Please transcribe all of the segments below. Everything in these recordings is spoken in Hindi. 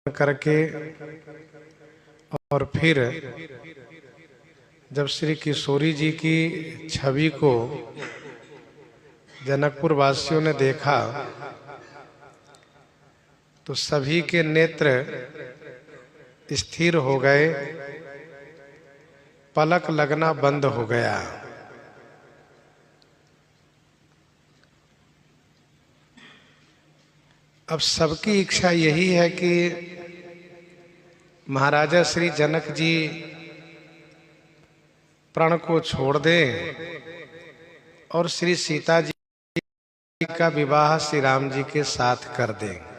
करके और फिर जब श्री किशोरी जी की छवि को जनकपुर वासियों ने देखा तो सभी के नेत्र स्थिर हो गए, पलक लगना बंद हो गया। अब सबकी इच्छा यही है कि महाराजा श्री जनक जी प्रण को छोड़ दें और श्री सीता जी का विवाह श्री राम जी के साथ कर दें।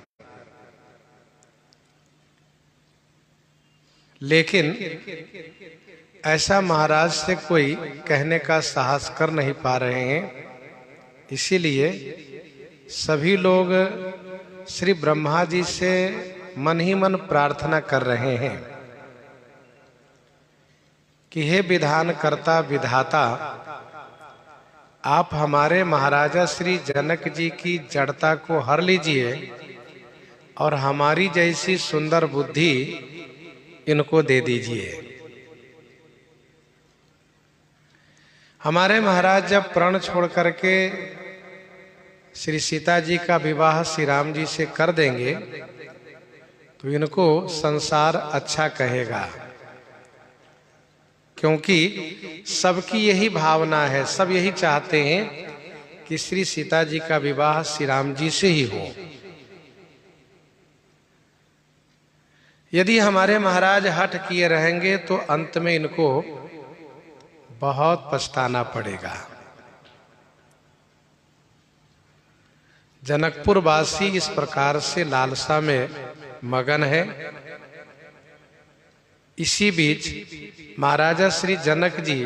लेकिन ऐसा महाराज से कोई कहने का साहस कर नहीं पा रहे हैं, इसीलिए सभी लोग श्री ब्रह्मा जी से मन ही मन प्रार्थना कर रहे हैं कि हे विधान कर्ता विधाता, आप हमारे महाराजा श्री जनक जी की जड़ता को हर लीजिए और हमारी जैसी सुंदर बुद्धि इनको दे दीजिए। हमारे महाराज जब प्रण छोड़ करके श्री सीता जी का विवाह श्री राम जी से कर देंगे तो इनको संसार अच्छा कहेगा, क्योंकि सबकी यही भावना है, सब यही चाहते हैं कि श्री सीता जी का विवाह श्री राम जी से ही हो। यदि हमारे महाराज हठ किए रहेंगे तो अंत में इनको बहुत पछताना पड़ेगा। जनकपुर वासी इस प्रकार से लालसा में मगन है। इसी बीच महाराजा श्री जनक जी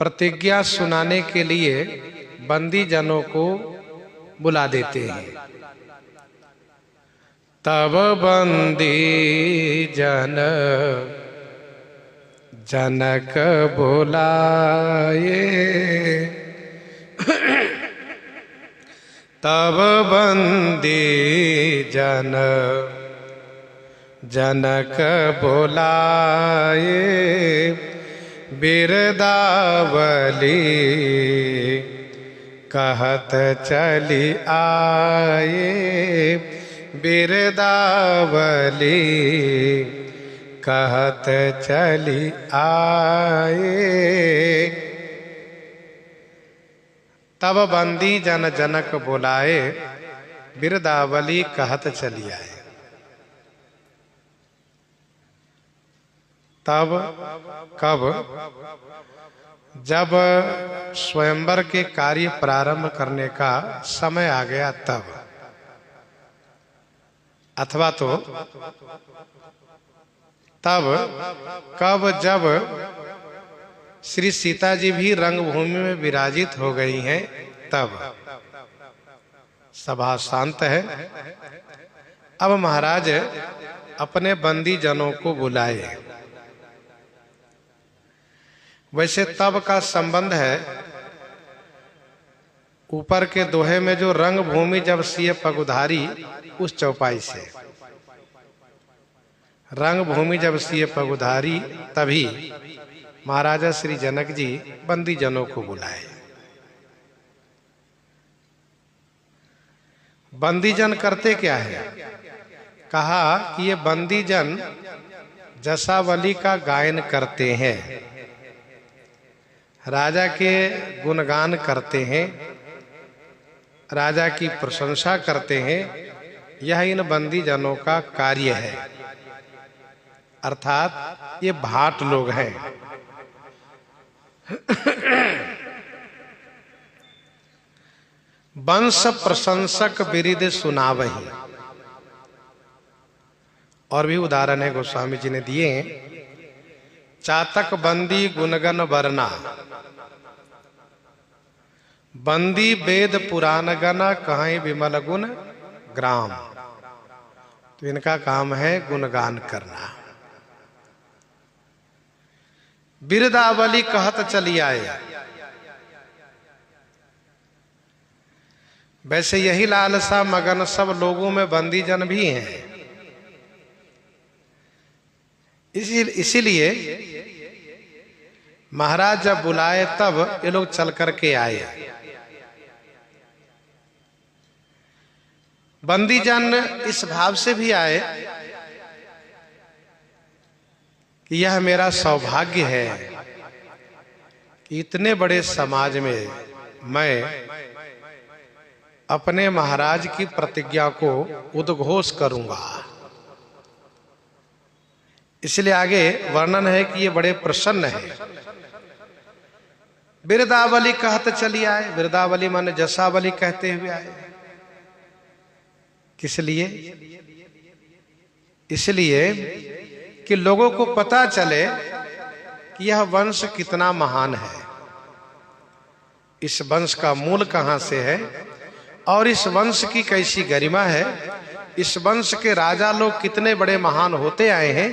प्रतिज्ञा सुनाने के लिए बंदी जनों को बुला देते हैं। तब बंदी जन जनक बुलाए, तब बंदी जन जनक बुलाए, बिरदावली कहत चली आए, बिरदावली कहत चली आए। तब बंदी जन जनक बुलाए, बिरदावली कहत चली आए। तब कब? जब स्वयंवर के कार्य प्रारंभ करने का समय आ गया तब, अथवा तो तब कब? जब श्री सीता जी भी रंगभूमि में विराजित हो गई हैं तब। सभा शांत है। अब महाराज अपने बंदी जनों को बुलाए। वैसे तब का संबंध है ऊपर के दोहे में जो रंगभूमि जब सिए पगुधारी उस चौपाई से। रंगभूमि जब सिए पगुधारी तभी महाराजा श्री जनक जी बंदी जनों को बुलाए। बंदी जन करते क्या है? कहा कि ये बंदी जन जसावली का गायन करते हैं, राजा के गुणगान करते हैं, राजा की प्रशंसा करते हैं। यह इन बंदी जनों का कार्य है, अर्थात ये भाट लोग हैं। वंश प्रशंसक बिरिद सुनावही। और भी उदाहरण है गोस्वामी जी ने दिए। चातक बंदी गुणगन वरना, बंदी वेद पुराण गना कहीं विमल गुण ग्राम। तो इनका काम है गुणगान करना। बिरदावली कहत चली आए। वैसे यही लालसा मगन सब लोगों में बंदी जन भी हैं। इसीलिए महाराज जब बुलाए तब ये लोग चल करके आए। बंदी जन इस भाव से भी आए कि यह मेरा सौभाग्य है कि इतने बड़े समाज में मैं अपने महाराज की प्रतिज्ञा को उद्घोष करूंगा। इसलिए आगे वर्णन है कि ये बड़े प्रसन्न है। बिरदावली कहते चली आए। बिरदावली माने जसावली कहते हुए आए। किस लिए? इसलिए कि लोगों को पता चले कि यह वंश कितना महान है, इस वंश का मूल कहां से है और इस वंश की कैसी गरिमा है, इस वंश के राजा लोग कितने बड़े महान होते आए हैं।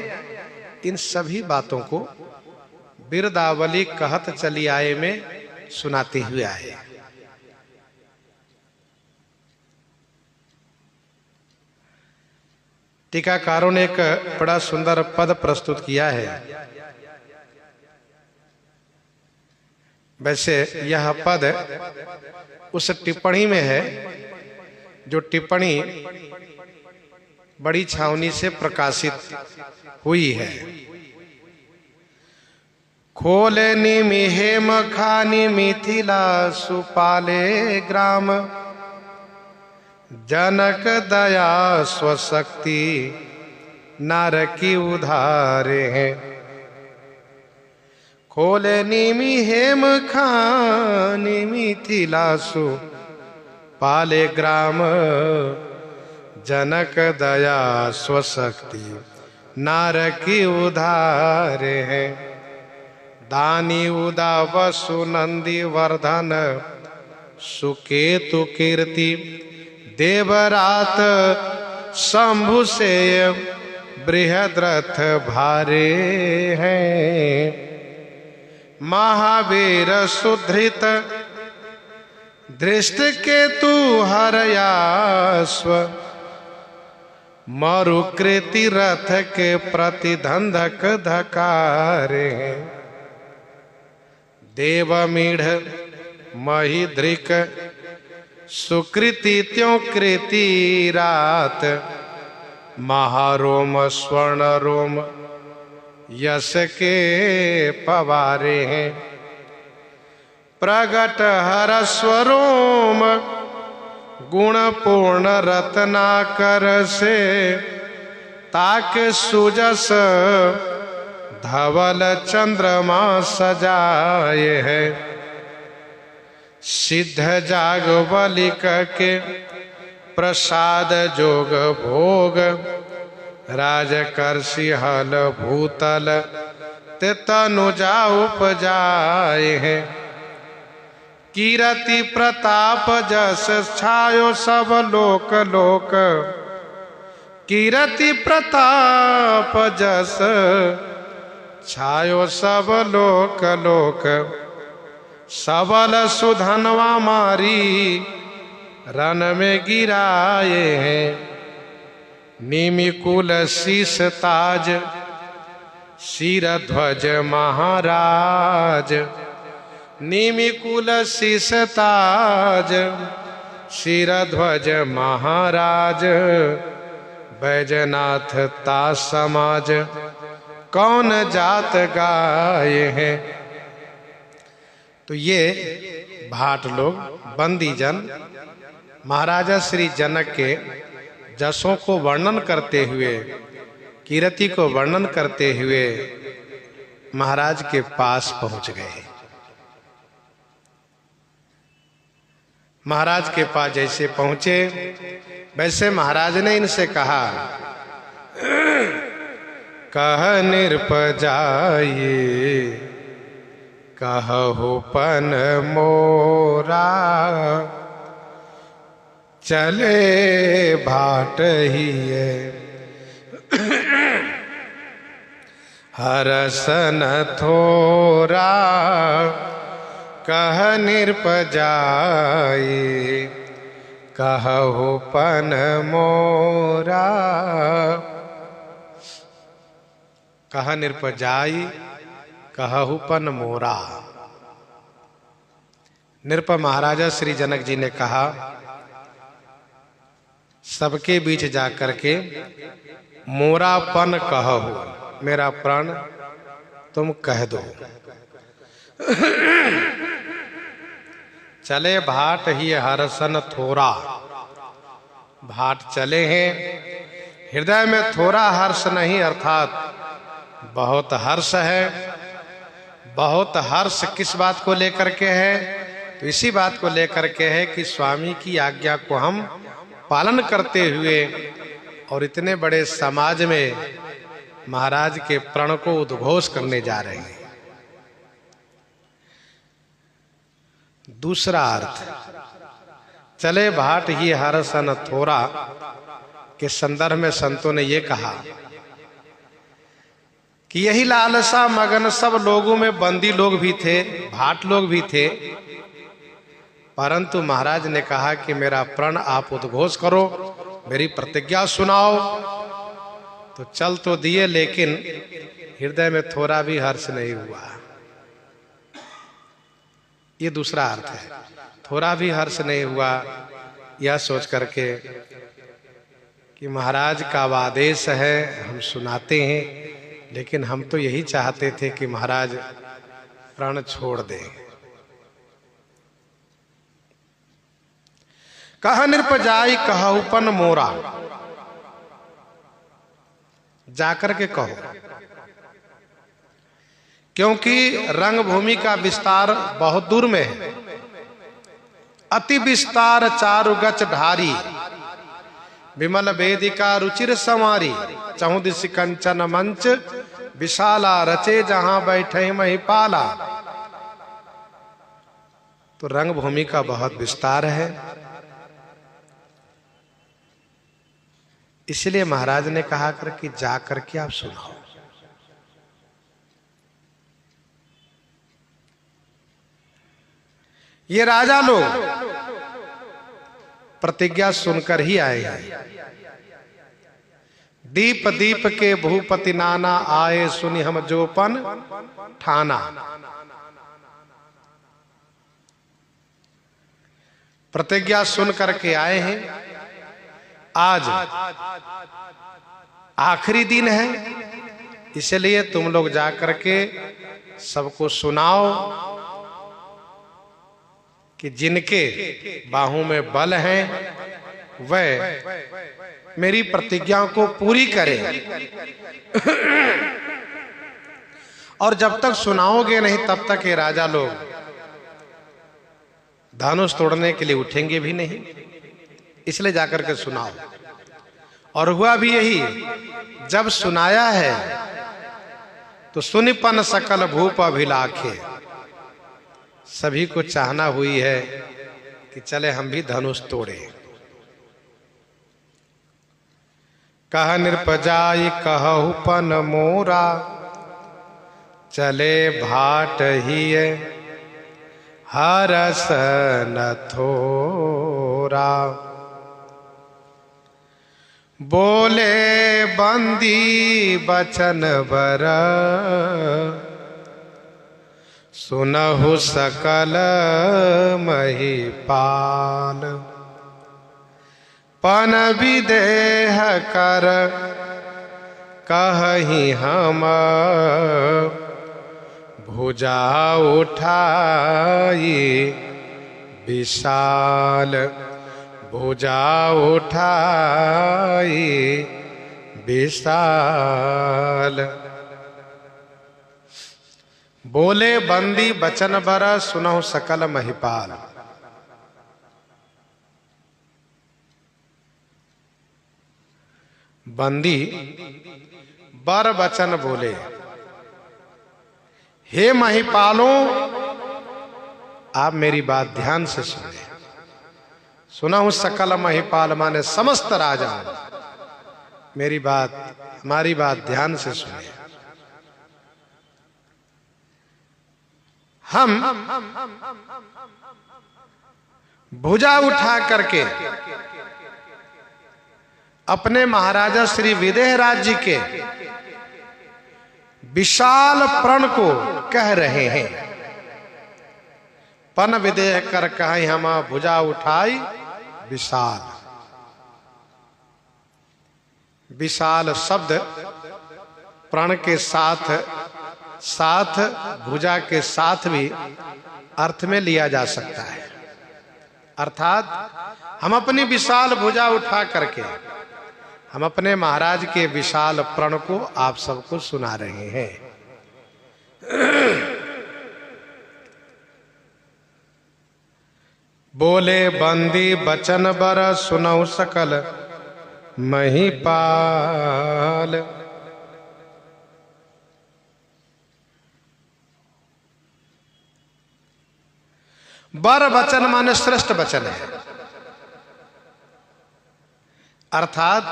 इन सभी बातों को बिरदावली कहत चली आए में सुनाते हुए आए। टीकाकारों ने एक बड़ा सुंदर पद प्रस्तुत किया है। वैसे यह पद उस टिप्पणी में है जो टिप्पणी बड़ी छावनी से प्रकाशित हुई है। खोले निमि हेम खानी मिथिला सुपाले ग्राम, जनक दया स्वशक्ति नर की उधारे हैं। खोले निमि हेम खानी मिथिला सुपाले ग्राम, जनक दया स्वशक्ति नार की उधारे हैं। दानी उदा वसु नंदी वर्धन सुकेतु कीर्ति, देवरात शंभु से बृहद्रथ भारे हैं। महावीर सुधृत दृष्ट केतु हरयास्व, मरुकृति रथ के प्रतिधंधक धकारे। देवमीढ़ महिद्रिक सुकृति त्यों कृति रात, महारोम स्वर्ण रोम यश के पवारे हैं। प्रगट हरस्वरोम गुण पूर्ण रत्नाकर से, ताक सुजस धवल चंद्रमा सजाए है। सिद्ध जाग बलिक के प्रसाद जोग भोग, राजकर्षि हल भूतल ते तनुजा उपजाए हैं। कीरति प्रताप जस छायो सब लोक लोक, कीरति प्रताप जस छायो सब लोक लोक। सबल सुधनवा मारी रन में गिराए हैं। निमिकुल शीस ताज शिर ध्वज महाराज, निमिकुल शीस ताज शिर ध्वज महाराज। बैजनाथ ता समाज कौन जात गाए हैं। तो ये भाट लोग बंदी जन महाराजा श्री जनक के जसों को वर्णन करते हुए, कीर्ति को वर्णन करते हुए महाराज के पास पहुंच गए। महाराज के पास जैसे पहुंचे वैसे महाराज ने इनसे कहा, कह निरप जाइए कहु पन मोरा, चले भाट ही हरसन थोरा। कह निरप जाए कहु पन मोरा। कह निरपजाई कहु पन मोरा। नृप महाराजा श्री जनक जी ने कहा, सबके बीच जाकर के मोरापन कहो, मेरा प्राण तुम कह दो। चले भाट ही हर्षन थोरा। भाट चले हैं, हृदय में थोड़ा हर्ष नहीं, अर्थात बहुत हर्ष है। बहुत हर्ष किस बात को लेकर के है? तो इसी बात को लेकर के है कि स्वामी की आज्ञा को हम पालन करते हुए और इतने बड़े समाज में महाराज के प्रण को उद्घोष करने जा रहे हैं। दूसरा अर्थ, चले भाट ही हर्षन थोरा के संदर्भ में संतों ने ये कहा कि यही लालसा मगन सब लोगों में बंदी लोग भी थे, भाट लोग भी थे, परंतु महाराज ने कहा कि मेरा प्रण आप उद्घोष करो, मेरी प्रतिज्ञा सुनाओ। तो चल तो दिए, लेकिन हृदय में थोड़ा भी हर्ष नहीं हुआ। ये दूसरा अर्थ है, थोड़ा भी हर्ष नहीं हुआ, यह सोच करके कि महाराज का आदेश है, हम सुनाते हैं, लेकिन हम तो यही चाहते थे कि महाराज प्रण छोड़ दें। कह निरपजाई कहु पन मोरा। जाकर के कहो, क्योंकि रंगभूमि का विस्तार बहुत दूर में है। अति विस्तार चारु गच ढारी, विमल वेदिका रुचिर संवारी। चहुदिश कंचन मंच विशाला, रचे जहां बैठे महिपाला। तो रंगभूमि का बहुत विस्तार है, इसलिए महाराज ने कहा कर कि जा करके आप सुनाओ। ये राजा लोग प्रतिज्ञा सुनकर ही आए हैं। दीप दीप के भूपति नाना, आए सुनि हम जोपन ठाना। प्रतिज्ञा सुन करके आए हैं। आज आखिरी दिन है, इसलिए तुम लोग जाकर के सबको सुनाओ कि जिनके बाहों में बल है वह मेरी प्रतिज्ञा को पूरी करें। और जब तक सुनाओगे नहीं तब तक ये राजा लोग धनुष तोड़ने के लिए उठेंगे भी नहीं, इसलिए जाकर के सुनाओ। और हुआ भी यही, जब सुनाया है तो सुनिपन सकल भूप अभिलाखे। सभी को चाहना हुई है कि चले हम भी धनुष तोड़े। कह निरपजाई कहु पन मोरा, चले भाट ही हरस न थोरा। बोले बंदी बचन बर, सुनहु सकल महिपाल। पन विदेह कर कहि हम, भुजा उठाई विशाल। भुजा उठाई विशाल। बोले बंदी बचन बर, सुनहु सकल महिपाल। बंदी बर बचन बोले, हे महिपालों, आप मेरी बात ध्यान से सुने। सुनहु सकल महिपाल माने समस्त राजा, मेरी बात, हमारी बात ध्यान से सुने। हम भुजा उठा करके अपने महाराजा श्री विदेहराज जी के विशाल प्रण को कह रहे हैं। पन विदेह कर कहीं हम भुजा उठाई विशाल। विशाल शब्द प्रण के साथ साथ भुजा के साथ भी अर्थ में लिया जा सकता है। अर्थात हम अपनी विशाल भुजा उठा करके हम अपने महाराज के विशाल प्रण को आप सबको सुना रहे हैं। बोले बंदी बचन बर सुनऊ सकल महिपाल। बर वचन माने श्रेष्ठ वचन है, अर्थात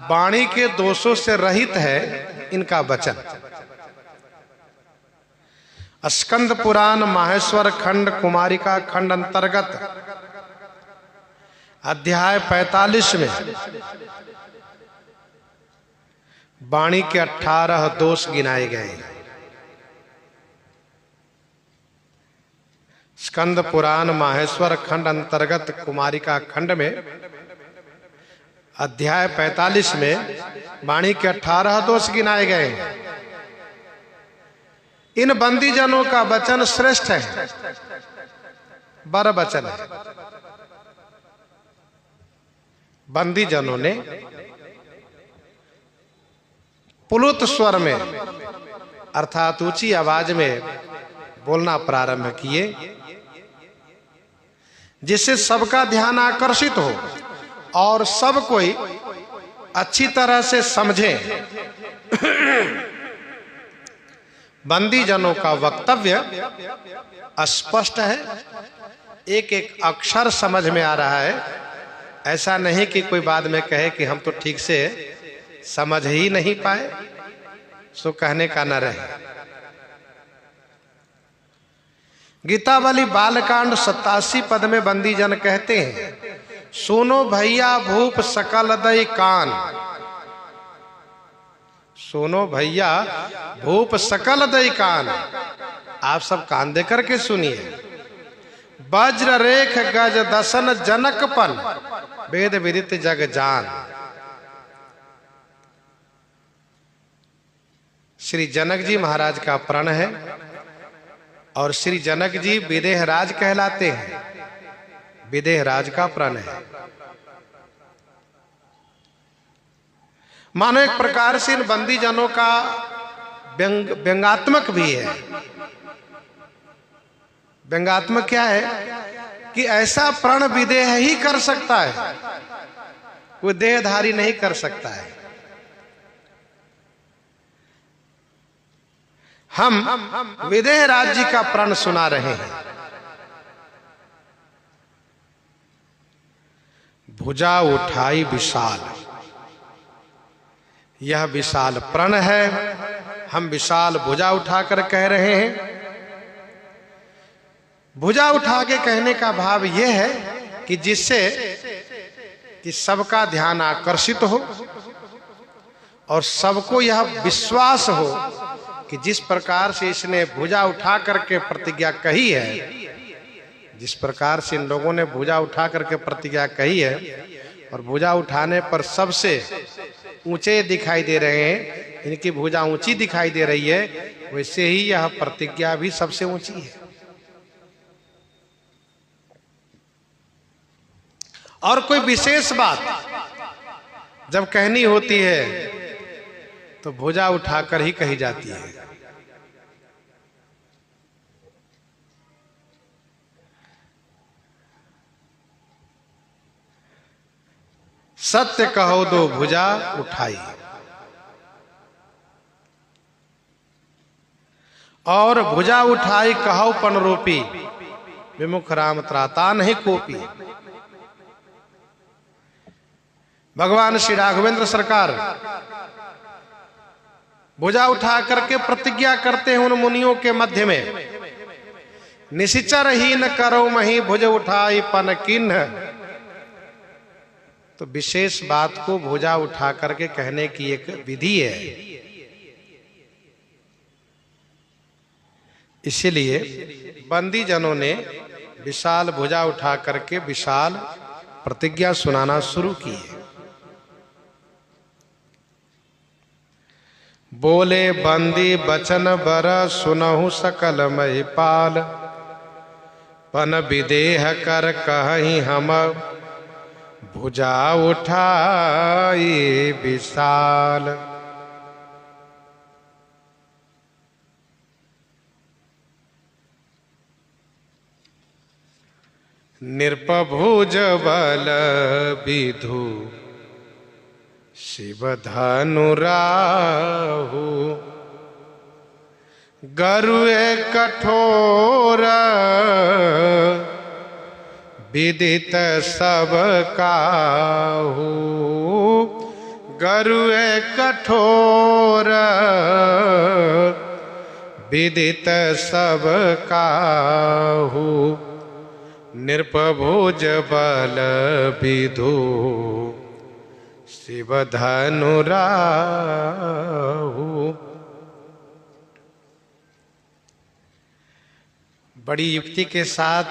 वाणी के दोषों से रहित है इनका वचन। स्कंद पुराण माहेश्वर खंड कुमारिका खंड अंतर्गत अध्याय 45 में वाणी के 18 दोष गिनाए गए। स्कंद पुराण माहेश्वर खंड अंतर्गत कुमारिका खंड में अध्याय 45 में वाणी के 18 दोष गिनाए गए। इन बंदी जनों का वचन श्रेष्ठ है, बर वचन है। बंदी जनों ने पुलुत स्वर में अर्थात ऊंची आवाज में बोलना प्रारंभ किए, जिससे सबका ध्यान आकर्षित हो और सब कोई अच्छी तरह से समझे। बंदी जनों का वक्तव्य स्पष्ट है, एक एक अक्षर समझ में आ रहा है। ऐसा नहीं कि कोई बाद में कहे कि हम तो ठीक से समझ ही नहीं पाए, सो कहने का न रहे। गीतावली बालकांड 87 पद में बंदी जन कहते हैं, सुनो भैया भूप सकल दई कान। सुनो भैया भूप सकल दई कान। आप सब कान दे करके सुनिए। वज्र रेख गज दसन जनकपन वेद विदित जग जान। श्री जनक जी महाराज का प्रण है और श्री जनक जी विदेहराज कहलाते हैं। विदेहराज का प्रण है, मानो एक प्रकार से इन बंदी जनों का व्यंगात्मक भी है। व्यंगात्मक क्या है कि ऐसा प्रण विदेह ही कर सकता है, कोई देहधारी नहीं कर सकता है। हम विदेहराज जी का प्रण सुना रहे हैं। भुजा उठाई विशाल, यह विशाल प्रण है। हम विशाल भुजा उठाकर कह रहे हैं। भुजा उठा के कहने का भाव यह है कि जिससे कि सबका ध्यान आकर्षित हो और सबको यह विश्वास हो कि जिस प्रकार से इसने भुजा उठा करके प्रतिज्ञा कही है, जिस प्रकार से इन लोगों ने भुजा उठा करके प्रतिज्ञा कही है और भुजा उठाने पर सबसे ऊंचे दिखाई दे रहे हैं, इनकी भुजा ऊंची दिखाई दे रही है, वैसे ही यह प्रतिज्ञा भी सबसे ऊंची है। और कोई विशेष बात जब कहनी होती है तो भुजा उठाकर ही कही जाती है। सत्य कहो दो भुजा उठाई, और भुजा उठाई कहो पन रूपी, विमुख राम त्राता नहीं कोपी। भगवान श्री राघवेंद्र सरकार भुजा उठा करके प्रतिज्ञा करते हैं उन मुनियों के मध्य में निशिचर ही न करो मही भुज उठाई पन किन्ह। तो विशेष बात को भुजा उठा करके कहने की एक विधि है। इसीलिए बंदी जनों ने विशाल भुजा उठा करके विशाल प्रतिज्ञा सुनाना शुरू की है। बोले बंदी बचन बर सुनहु सकल महिपाल, पन विदेह कर कहीं हम भुजा उठाई विशाल। नृपभुज बल विधु शिव धनु राहु, गरुए कठोर विदित सब काहू। गरुए कठोर विदित सब काहू, नृपभुज बल विधु शिव धनु राहु। बड़ी युक्ति के साथ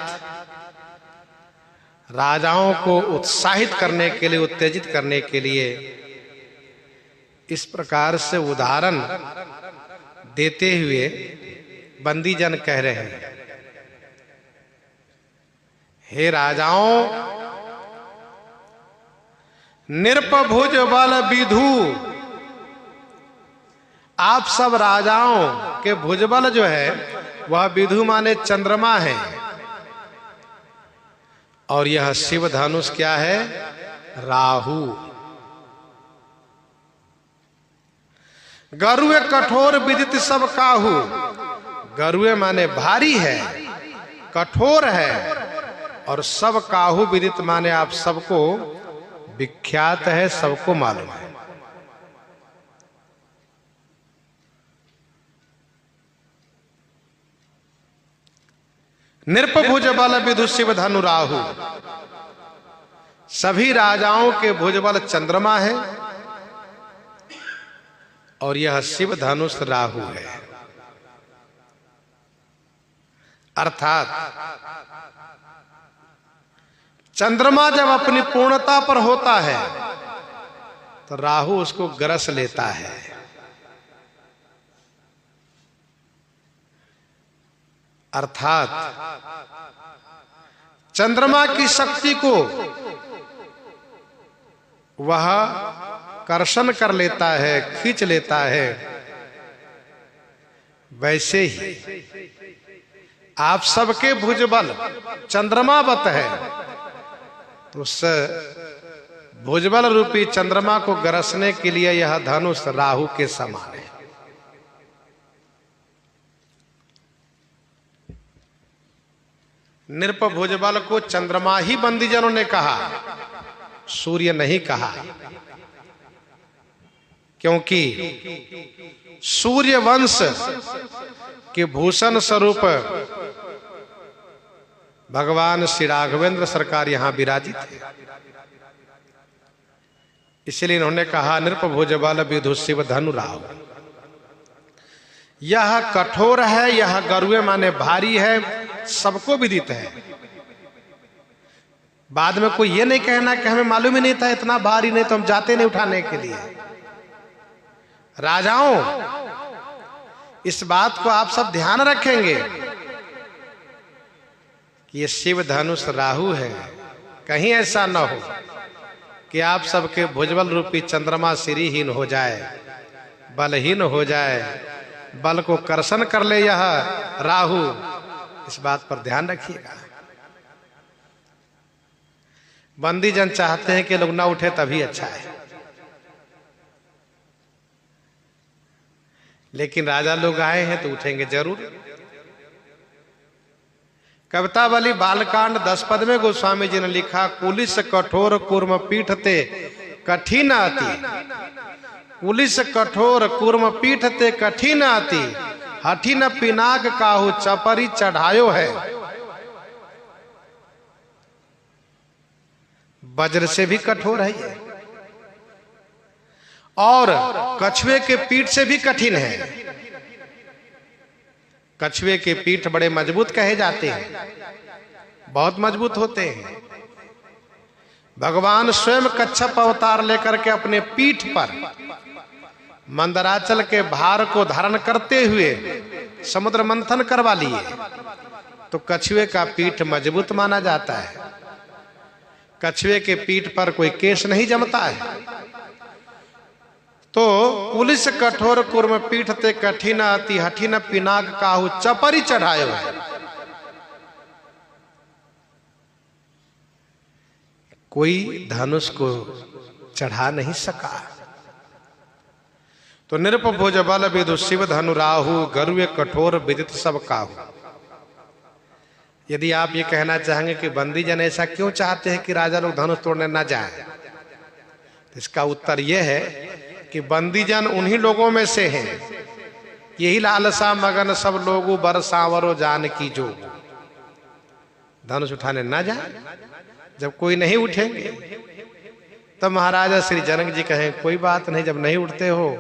राजाओं को उत्साहित करने के लिए, उत्तेजित करने के लिए इस प्रकार से उदाहरण देते हुए बंदीजन कह रहे हैं, हे राजाओं, नृपभुज बल विधु, आप सब राजाओं के भुजबल जो है वह विधु माने चंद्रमा है, और यह शिव धनुष क्या है? राहु। गरुए कठोर विदित सब काहू, गरुए माने भारी है, कठोर है, और सब काहू विदित माने आप सबको विख्यात है, सबको मालूम है। नृपभुज बल विधु शिव धनु राहु, सभी राजाओं के भुजबल चंद्रमा है और यह शिव धनुष राहु है। अर्थात चंद्रमा जब अपनी पूर्णता पर होता है तो राहु उसको ग्रस लेता है। अर्थात चंद्रमा की शक्ति को वह कर्षण कर लेता है, खींच लेता है। वैसे ही आप सबके भुजबल चंद्रमावत है, तो उस भुजबल रूपी चंद्रमा को गरसने के लिए यह धनुष राहु के समान है। नृप भुजबल को चंद्रमा ही बंदीजनों ने कहा, सूर्य नहीं कहा, क्योंकि सूर्य वंश के भूषण स्वरूप भगवान श्री राघवेंद्र सरकार यहां विराजित है। इसलिए इन्होंने कहा नृपभुज बल विधु शिव धनु राहु। यह कठोर है, यह गरुए माने भारी है, सबको विदित है। बाद में कोई ये नहीं कहना कि हमें मालूम ही नहीं था इतना भारी, नहीं तो हम जाते नहीं उठाने के लिए। राजाओं, इस बात को आप सब ध्यान रखेंगे कि ये शिव धनुष राहु है। कहीं ऐसा न हो कि आप सबके भुजबल रूपी चंद्रमा श्रीहीन हो जाए, बलहीन हो जाए, बल को कर्षण कर ले यह राहु। इस बात पर ध्यान रखिएगा। बंदीजन चाहते हैं कि लोग ना उठे तभी अच्छा है, लेकिन राजा लोग आए हैं तो उठेंगे जरूर। कवितावली बालकांड 10 पद में गोस्वामी जी ने लिखा, कुलिस कठोर कूर्म पीठते कठिन अति, कुलिस कठोर कूर्म पीठते कठिन अति, हठी न पिनाक काहू चपरी चढ़ायो है। वज्र से भी कठोर है ये, और कछुए के पीठ से भी कठिन है। कछुए के पीठ बड़े मजबूत कहे जाते हैं, बहुत मजबूत होते हैं। भगवान स्वयं कच्छप अवतार लेकर के अपने पीठ पर मंदराचल के भार को धारण करते हुए समुद्र मंथन करवा लिए। तो कछुए का पीठ मजबूत माना जाता है। कछुए के पीठ पर कोई केश नहीं जमता है। तो पुलिस कठोर कुर्म पीठ ते कठिन अति हठिन पिनाक काहू चपरी चढ़ायो है। कोई धनुष को चढ़ा नहीं सका। तो निरप भुज बल विदु शिव धनु राहु गरुए कठोर विदित सब काहू। यदि आप ये कहना चाहेंगे कि बंदी जन ऐसा क्यों चाहते हैं कि राजा लोग धनुष तोड़ने ना जाएं, तो इसका उत्तर यह है कि बंदी जन उन्हीं लोगों में से हैं, यही लालसा मगन सब लोगों बरसावरो जान की जो धनुष उठाने ना जाए। जब कोई नहीं उठेंगे तब महाराजा श्री जनक जी कहें कोई बात नहीं, जब नहीं उठते हो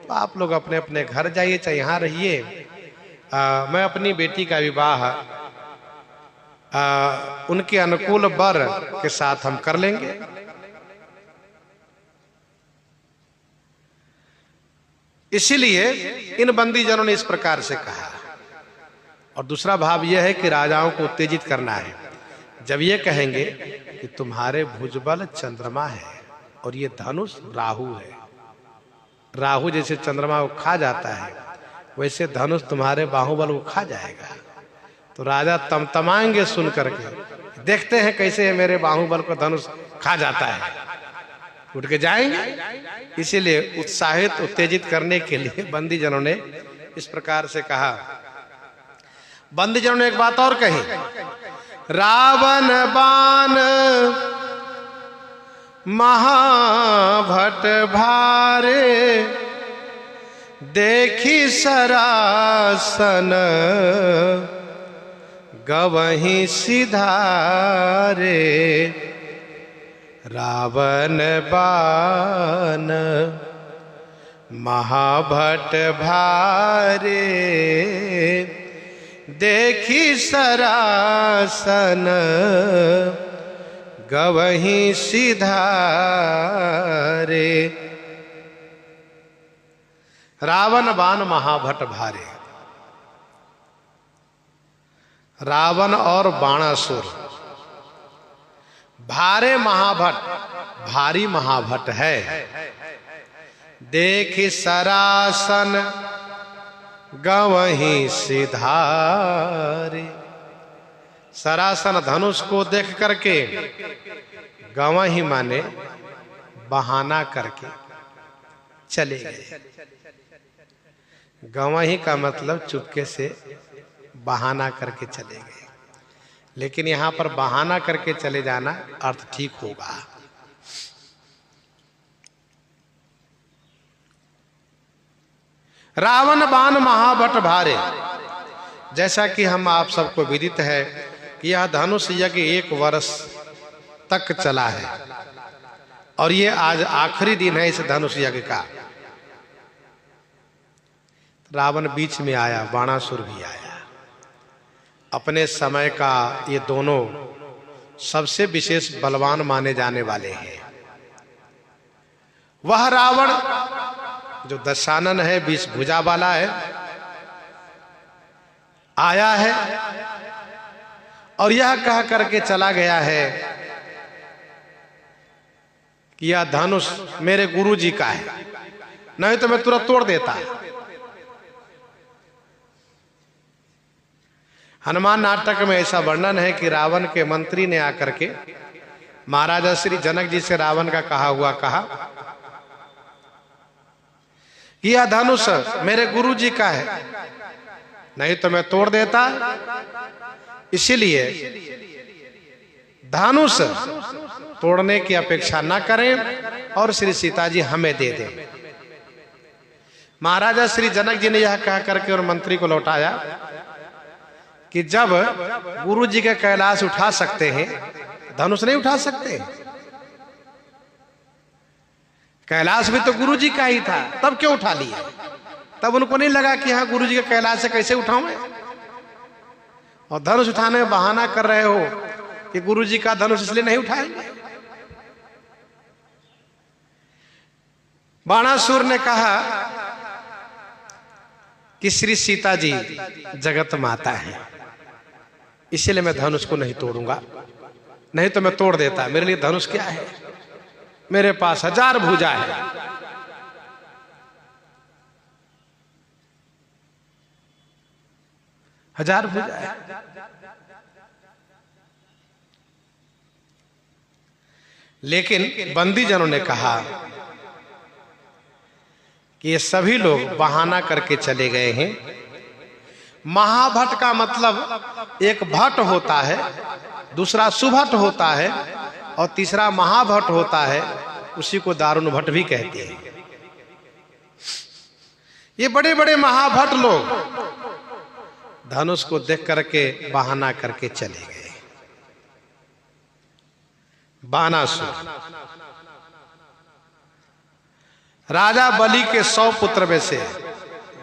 तो आप लोग अपने अपने घर जाइए, चाहे यहाँ रहिए। मैं अपनी बेटी का विवाह उनके अनुकूल वर के साथ हम कर लेंगे। इसीलिए इन बंदी जनों ने इस प्रकार से कहा। और दूसरा भाव यह है कि राजाओं को उत्तेजित करना है। जब ये कहेंगे कि तुम्हारे भुजबल चंद्रमा है और ये धनुष राहु है, राहु जैसे चंद्रमा को खा जाता है वैसे धनुष तुम्हारे बाहुबल को खा जाएगा। तो राजा तमतमाएंगे सुन करके, देखते हैं कैसे मेरे बाहुबल को धनुष खा जाता है, उठ के जाएंगे। इसीलिए उत्साहित उत्तेजित करने के लिए बंदी जनों ने इस प्रकार से कहा। बंदी जनों ने एक बात और कही, रावण बाण महाभट भारे देखी सरासन गवहीं सिधारे। रावण बाण महाभट भारे देखी सरासन गवहीं सिधारे। रावण बाण महाभट भारे। रावण और बाणासुर भारे महाभट, भारी महाभट है। देखी सरासन गवहीं सिधारे। सरासन धनुष को देख करके, गवहीं माने बहाना करके चले गए। गवहीं का मतलब चुपके से बहाना करके चले गए, लेकिन यहां पर बहाना करके चले जाना अर्थ ठीक होगा। रावण बाण महाभट भारे, जैसा कि हम आप सबको विदित है कि यह धनुष यज्ञ 1 वर्ष तक चला है और ये आज आखिरी दिन है इस धनुष यज्ञ का। रावण बीच में आया, बाणासुर भी आया। अपने समय का ये दोनों सबसे विशेष बलवान माने जाने वाले हैं। वह रावण जो दशानन है, 20 भुजा वाला है, आया है और यह कह करके चला गया है कि यह धनुष मेरे गुरु जी का है, नहीं तो मैं तुरंत तोड़ देता। हनुमान नाटक में ऐसा वर्णन है कि रावण के मंत्री ने आकर के महाराजा श्री जनक जी से रावण का कहा हुआ कहा कि यह धनुष मेरे गुरु जी का है, नहीं तो मैं तोड़ देता। इसीलिए धनुष तोड़ने की अपेक्षा न करें और श्री सीता जी हमें दे दें। महाराजा श्री जनक जी ने यह कह करके और मंत्री को लौटाया कि जब गुरु जी के कैलाश उठा सकते हैं, धनुष नहीं उठा सकते। कैलाश भी तो गुरु जी का ही था, तब क्यों उठा लिया? तब उनको नहीं लगा कि हाँ गुरु जी के कैलाश से कैसे उठाऊं मैं? और धनुष उठाने में बहाना कर रहे हो कि गुरु जी का धनुष इसलिए नहीं उठाएंगे। बाणासुर ने कहा कि श्री सीता जी जगत माता है, इसलिए मैं धनुष को नहीं तोड़ूंगा, नहीं तो मैं तोड़ देता। मेरे लिए धनुष क्या है? मेरे पास 1000 भुजा है। हजार भुजा है। लेकिन बंदी जनों ने कहा कि ये सभी लोग बहाना करके चले गए हैं। महाभट का मतलब एक भट्ट होता है, दूसरा सुभट होता है और तीसरा महाभट होता है, उसी को दारुण भट्ट भी कहते हैं। ये बड़े बड़े महाभट लोग धनुष को देख करके बहाना करके चले गए। बाणासुर राजा बलि के 100 पुत्र में से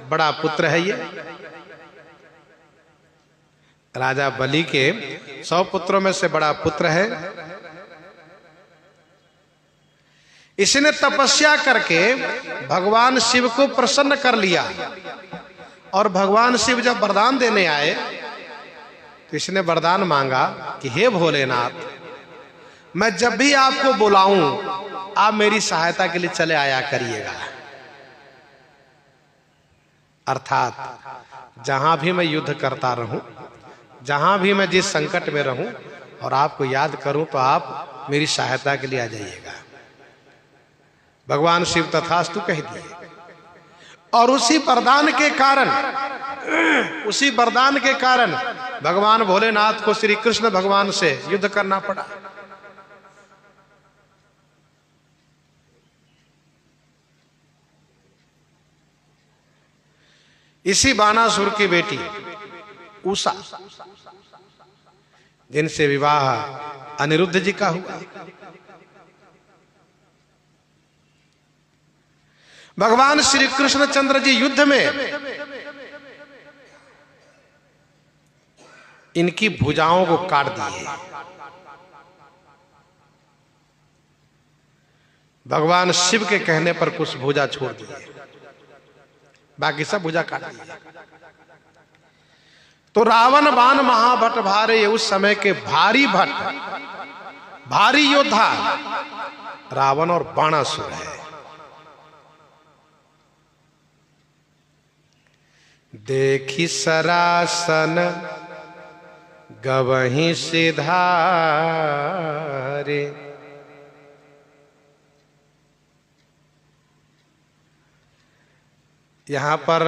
बड़ा पुत्र है ये। राजा बलि के 100 पुत्रों में से बड़ा पुत्र है। इसने तपस्या करके भगवान शिव को प्रसन्न कर लिया और भगवान शिव जब वरदान देने आए तो इसने वरदान मांगा कि हे भोलेनाथ, मैं जब भी आपको बुलाऊं आप मेरी सहायता के लिए चले आया करिएगा। अर्थात जहां भी मैं युद्ध करता रहूं, जहां भी मैं जिस संकट में रहूं और आपको याद करूं तो आप मेरी सहायता के लिए आ जाइएगा। भगवान शिव तथास्तु कह दिए और उसी वरदान के कारण भगवान भोलेनाथ को श्री कृष्ण भगवान से युद्ध करना पड़ा। इसी बाणासुर की बेटी उषा, जिनसे विवाह अनिरुद्ध जी का हुआ, भगवान श्री कृष्णचंद्र जी युद्ध में इनकी भुजाओं को काट दिए। भगवान शिव के कहने पर कुछ भुजा छोड़ दिए, बाकी सब भुजा काट दिए। तो रावण बाण महाभट भारे, ये उस समय के भारी भट्ट, भारी योद्धा रावण और बाणासुर है। देखी सरासन गवहीं सिधारे, यहां पर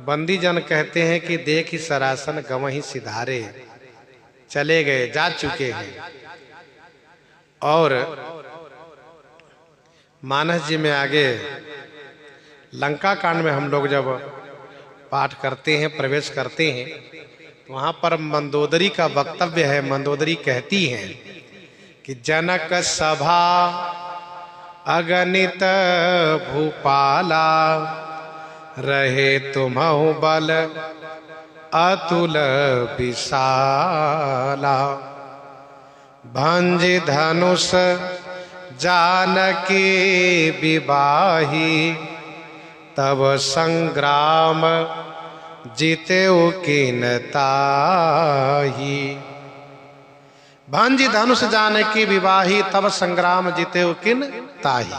बंदी जन कहते हैं कि देखी सरासन गवहीं सिधारे, चले गए, जा चुके हैं। और मानस जी में आगे लंका कांड में हम लोग जब पाठ करते हैं, प्रवेश करते हैं, तो वहां पर मंदोदरी का वक्तव्य है। मंदोदरी कहती हैं कि जनक सभा अगणित भूपाला, रहे तुम्हु बल अतुल विशाला। भंज धनुष जानकी विवाही, तब संग्राम जीतेउ किन ताही। भंज धनुष जानकी विवाही, तब संग्राम जीतेउ किन ताही।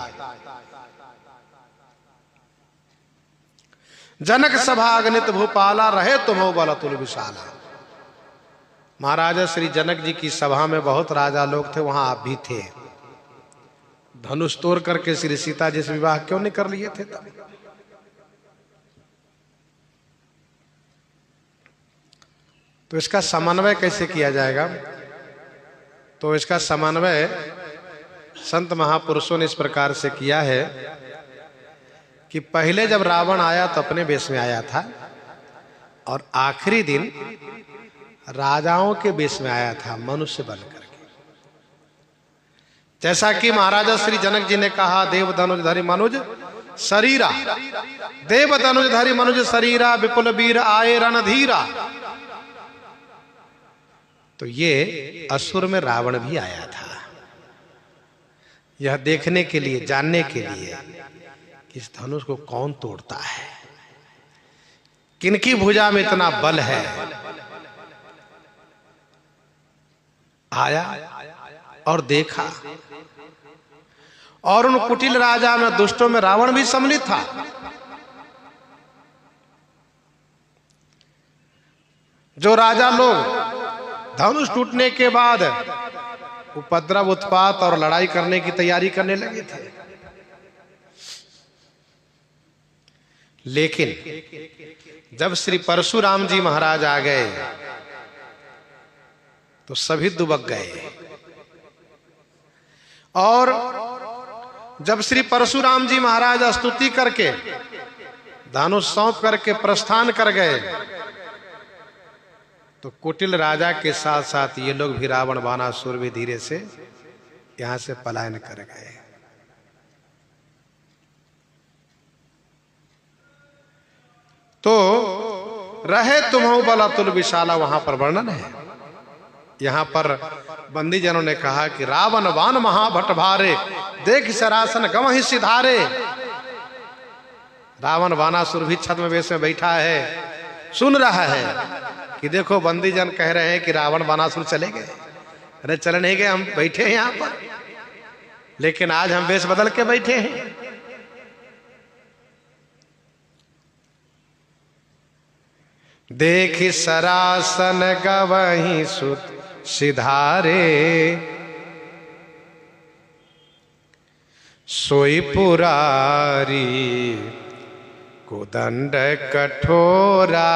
जनक सभा अगणित भूपाला, रहे तुम्हो बल अतुल विशाला। महाराजा श्री जनक जी की सभा में बहुत राजा लोग थे, वहां आप भी थे। धनुष तोड़ करके श्री सीता जी से विवाह क्यों नहीं कर लिए थे तब? तो इसका समन्वय कैसे किया जाएगा? तो इसका समन्वय संत महापुरुषों ने इस प्रकार से किया है कि पहले जब रावण आया तो अपने वेश में आया था और आखिरी दिन राजाओं के वेश में आया था, मनुष्य बन करके। जैसा कि महाराजा श्री जनक जी ने कहा, देव धनुषधारी मनुज शरीरा, देव धनुषधारी मनुज शरीरा, विपुल वीर आए रणधीरा। तो ये असुर में रावण भी आया था, यह देखने के लिए, जानने के लिए कि इस धनुष को कौन तोड़ता है, किनकी भुजा में इतना बल है। आया और देखा, और उन कुटिल राजा में, दुष्टों में रावण भी सम्मिलित था। जो राजा लोग धनुष टूटने के बाद उपद्रव, उत्पात और लड़ाई करने की तैयारी करने लगे थे, लेकिन जब श्री परशुराम जी महाराज आ गए तो सभी दुबक गए। और जब श्री परशुराम जी महाराज स्तुति करके धनुष सौंप करके प्रस्थान कर गए तो कुटिल राजा के साथ साथ ये लोग भी, रावण बानासुर भी धीरे से यहां से पलायन कर गए। तो रहे तुम्हों बल अतुल विशाला, वहां पर वर्णन है। यहां पर बंदी जनों ने कहा कि रावण बान महाभट भारे, देख सरासन गवहि सिधारे। रावण बानासुर भी छद्म वेश में बैठा है, सुन रहा है कि देखो बंदी जन कह रहे हैं कि रावण बानासुर चले गए। अरे चले नहीं गए, हम बैठे हैं यहां पर, लेकिन आज हम वेश बदल के बैठे हैं। देख सरासन गवहि सुत सिधारे, सोई पुरारी कोदंड कठोरा,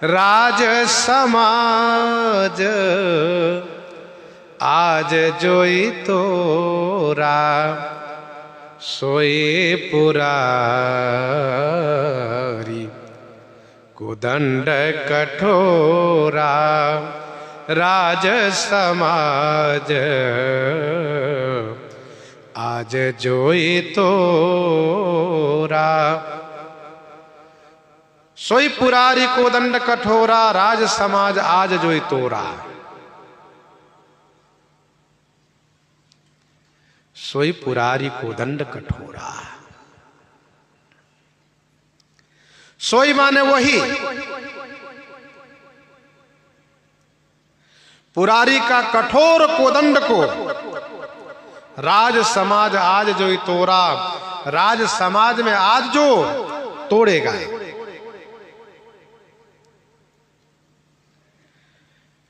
राज समाज आज जोई तोरा, सोई पुरारी कोदंड कठोरा, राज समाज आज जोई तोरा। सोई पुरारी कोदंड कठोरा, राज समाज आज जोई तोरा। सोई पुरारी कोदंड कठोरा। सोई माने वही, पुरारी का कठोर कोदंड को राज समाज आज जो तोड़ा, राज समाज में आज जो तोड़ेगा।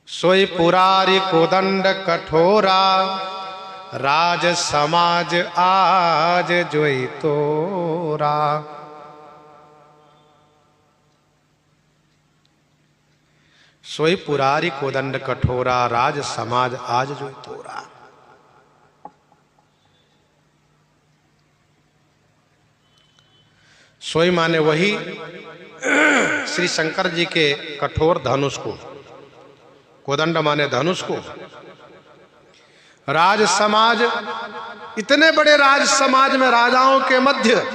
सोई पुरारी कोदंड कठोरा, राज समाज आज जो तोड़ा। सोई पुरारी कोदंड कठोरा, राज समाज आज जो तोड़ा। सोई माने वही श्री शंकर जी के कठोर धनुष को, कोदंड माने धनुष को। राज समाज, इतने बड़े राज समाज में, राजाओं के मध्य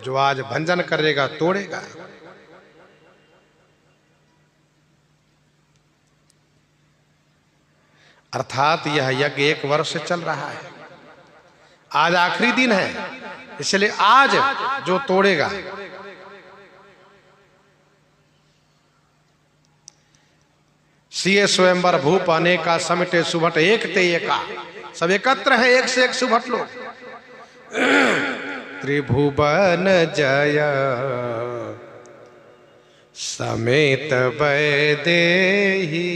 जो आज भंजन करेगा, तोड़ेगा। अर्थात यह यज्ञ 1 वर्ष से चल रहा है। आज आखिरी दिन है, इसलिए आज जो तोड़ेगा, सीए स्वयंवर भूप अनेका, समिटे सुभट एक ते एका। सब एकत्र है, एक से एक सुभट लोग। त्रिभुवन जय समेत वैदेही,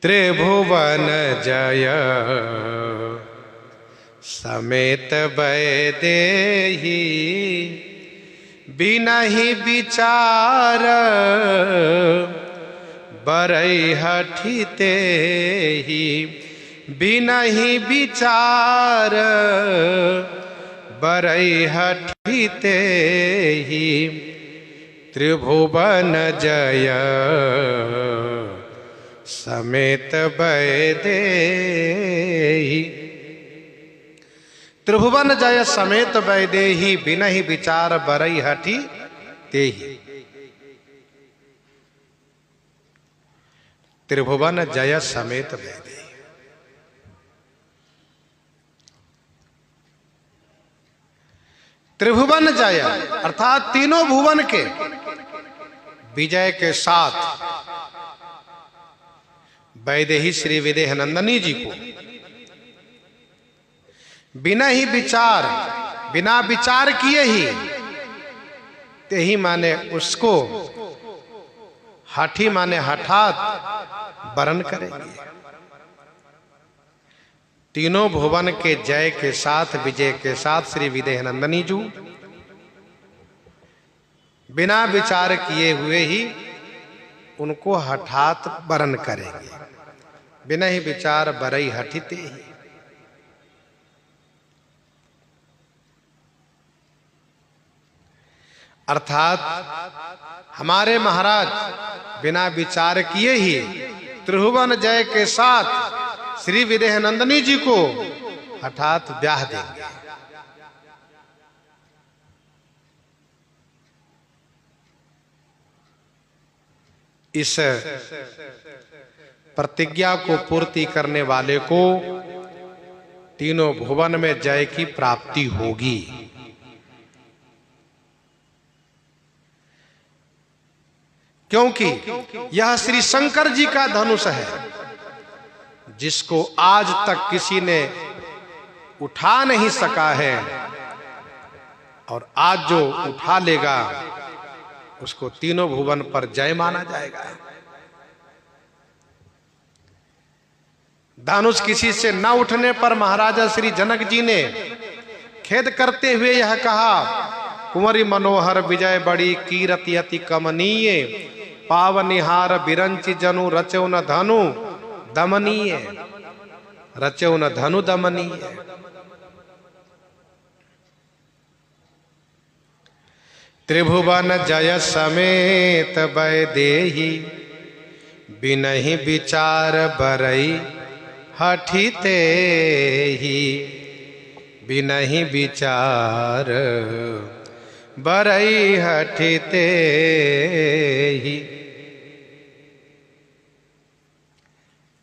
त्रिभुवन जय समेत वैदेही। बिनहि विचार बरई हठिते ही, बिनहि विचार बरई हठी तेहि त्रिभुवन जय समेत वैदेही। त्रिभुवन जय समेत वैदेही बिनहि विचार बरई हठी तेहि। त्रिभुवन जय समेत वैदेही। त्रिभुवन जय अर्थात तीनों भुवन के विजय के साथ वैदेही श्री विदेह नंदनी जी को बिना ही विचार, बिना विचार किए ही तेही माने उसको, हाथी माने हठात वरण करेंगे। तीनों भुवन के जय के साथ, विजय के साथ श्री विदेह नंदनी जी बिना विचार किए हुए ही उनको हठात वरण करेंगे। बिना ही विचार बरई हठिते ही। अर्थात हमारे महाराज बिना विचार किए ही त्रिभुवन जय के साथ श्री विदेह नंदनी जी को हठात ब्याह देंगे। इस प्रतिज्ञा को पूर्ति करने वाले को तीनों भुवन में जय की प्राप्ति होगी। क्योंकि यह श्री शंकर जी का धनुष है, जिसको आज तक किसी ने उठा नहीं सका है, और आज जो उठा लेगा उसको तीनों भुवन पर जय माना जाएगा। धनुष किसी से न उठने पर महाराजा श्री जनक जी ने खेद करते हुए यह कहा, कुंवरी मनोहर विजय बड़ी कीरति अति कमनीय, पावनिहार बिरंचि जनु रचौ न धनु दमनीय, रचौ न धनु दमनीय। त्रिभुवन जय समेत वैदेही, बिनहि विचार बरई हठिते ही, बिनहि विचार बरई हठिते ही।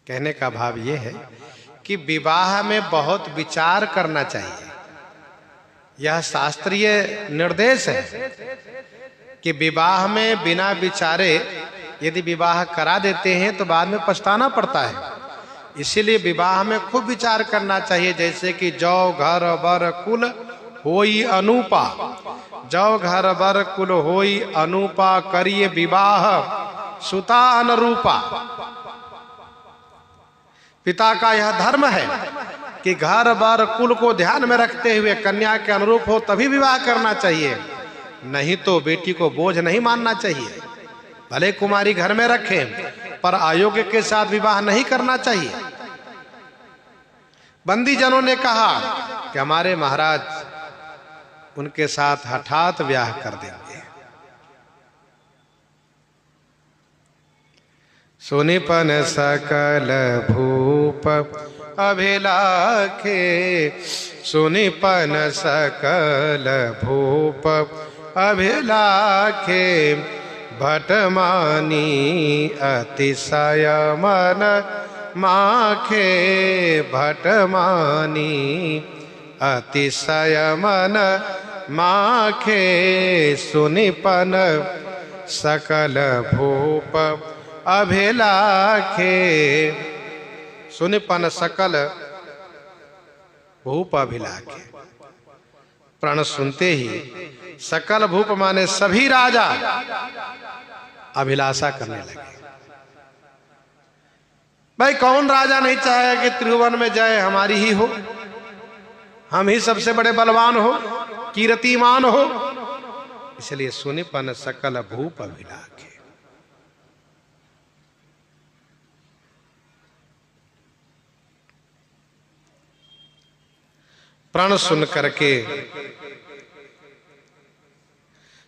कहने का भाव ये है कि विवाह में बहुत विचार करना चाहिए। यह शास्त्रीय निर्देश है कि विवाह में बिना विचारे यदि विवाह करा देते हैं तो बाद में पछताना पड़ता है। इसीलिए विवाह में खूब विचार करना चाहिए। जैसे कि जौ घर बर कुल होई अनुपा, जौ घर बर कुल होई अनुपा, करिए विवाह सुता अनुरूपा। पिता का यह धर्म है कि घर बार कुल को ध्यान में रखते हुए कन्या के अनुरूप हो तभी विवाह करना चाहिए, नहीं तो बेटी को बोझ नहीं मानना चाहिए। भले कुमारी घर में रखें पर अयोग्य के साथ विवाह नहीं करना चाहिए। बंदी जनों ने कहा कि हमारे महाराज उनके साथ हठात ब्याह कर देंगे। सुनिपन सकल भूप अभिलाखे, सुनिपन सकल भूप अभिलाखे, भटमानी अतिशय मन माखे, भटमानी अतिशय मन माखे, सुनिपन सकल भूप अभिलाखे। सुनिपन सकल भूप अभिलाखे, प्रण सुनते ही सकल भूप माने सभी राजा अभिलाषा करने लगे। भाई कौन राजा नहीं चाहे कि त्रिभुवन में जय हमारी ही हो, हम ही सबसे बड़े बलवान हो, कीर्तिमान हो। इसलिए सुनिपन सकल भूप अभिलाखे। प्रण सुन करके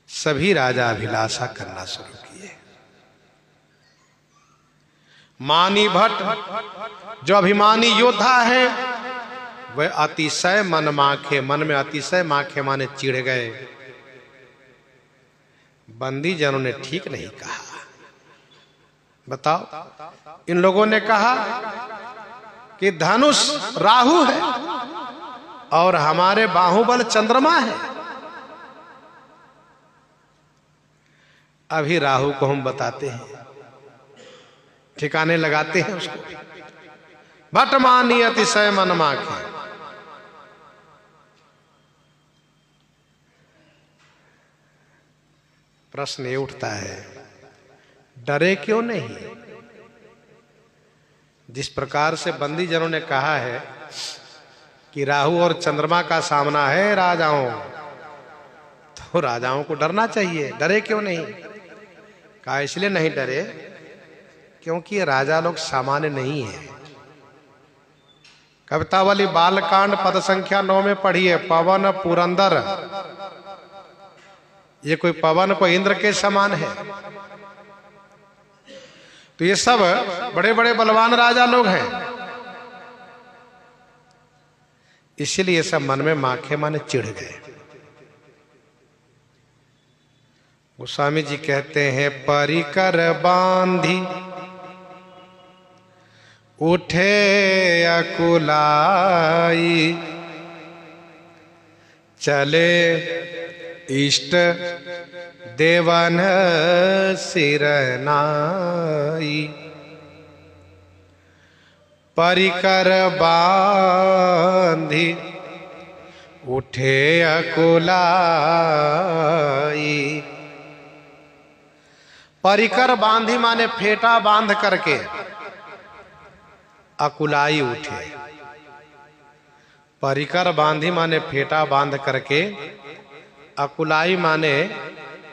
सभी राजा अभिलाषा करना शुरू किए। मानी भट्ट जो अभिमानी योद्धा है वह अतिशय मन माखे, मन में अतिशय माखे माने चिढ़ गए। बंदी जनों ने ठीक नहीं कहा। बताओ, इन लोगों ने कहा कि धनुष राहु है और हमारे बाहुबल चंद्रमा है। अभी राहु को हम बताते हैं, ठिकाने लगाते हैं उसको। भट्ट मानी अतिशय मन माखे। प्रश्न ये उठता है, डरे क्यों नहीं? जिस प्रकार से बंदी जनों ने कहा है कि राहु और चंद्रमा का सामना है राजाओं, तो राजाओं को डरना चाहिए। डरे क्यों नहीं? कहा इसलिए नहीं डरे क्योंकि ये राजा लोग सामान्य नहीं है। कवितावली बालकांड पद संख्या 9 में पढ़िए, पवन पुरंदर। ये कोई पवन को इंद्र के समान है। तो ये सब बड़े बड़े बलवान राजा लोग हैं, इसीलिए सब मन में माखे माने चिढ़ गए। गोस्वामी जी कहते हैं, परिकर बांधी उठे अकुलाई, चले इष्ट देवन सिरनाई। परिकर बांधी उठे अकुलाई। परिकर बांधी माने फेटा बांध करके अकुलाई उठे। परिकर बांधी माने फेटा बांध करके, अकुलाई माने